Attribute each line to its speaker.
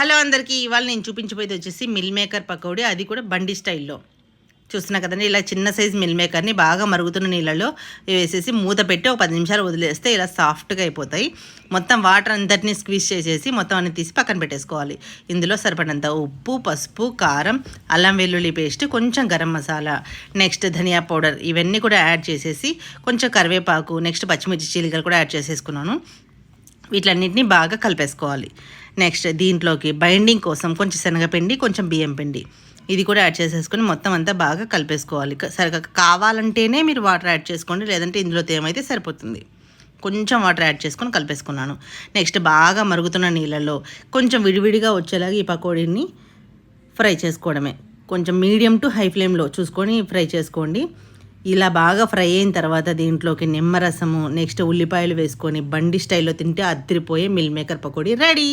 Speaker 1: Hello అందరికీ, ఇవాళ నేను చూపించబోయేది వచ్చేసి మిల్ మేకర్ పకోడీ, అది కూడా బండి స్టైల్లో. చూస్తున్నా కదండి, ఇలా చిన్న సైజ్ మిల్ మేకర్ని బాగా మరుగుతున్న నీళ్ళలో వేసేసి మూత పెట్టి ఒక 10 నిమిషాలు వదిలేస్తే ఇలా సాఫ్ట్గా అయిపోతాయి. మొత్తం వాటర్ అంతటిని స్క్వీజ్ చేసేసి మొత్తం అన్ని తీసి పక్కన పెట్టేసుకోవాలి. ఇందులో సరిపడినంత ఉప్పు, పసుపు, కారం, అల్లం వెల్లుల్లి పేస్ట్, కొంచెం గరం మసాలా, నెక్స్ట్ ధనియా పౌడర్ ఇవన్నీ కూడా యాడ్ చేసేసి కొంచెం కరివేపాకు, నెక్స్ట్ పచ్చిమిర్చి చీలికలు కూడా యాడ్ చేసేసుకున్నాను. వీటిలన్నింటినీ బాగా కలిపేసుకోవాలి. నెక్స్ట్ దీంట్లోకి బైండింగ్ కోసం కొంచెం శనగపిండి, కొంచెం బియ్యం పిండి ఇది కూడా యాడ్ చేసేసుకొని మొత్తం అంతా బాగా కలిపేసుకోవాలి. సరిగ్గా కావాలంటేనే మీరు వాటర్ యాడ్ చేసుకోండి, లేదంటే ఇందులో తేమైతే సరిపోతుంది. కొంచెం వాటర్ యాడ్ చేసుకొని కలిపేసుకున్నాను. నెక్స్ట్ బాగా మరుగుతున్న నీళ్ళల్లో కొంచెం విడివిడిగా వచ్చేలాగా ఈ పకోడీని ఫ్రై చేసుకోవడమే. కొంచెం మీడియం టు హై ఫ్లేమ్లో చూసుకొని ఫ్రై చేసుకోండి. ఇలా బాగా ఫ్రై అయిన తర్వాత దీంట్లోకి నిమ్మరసము, నెక్స్ట్ ఉల్లిపాయలు వేసుకొని బండి స్టైల్లో తింటే అదిరిపోయే మిల్ మేకర్ పకోడీ రెడీ.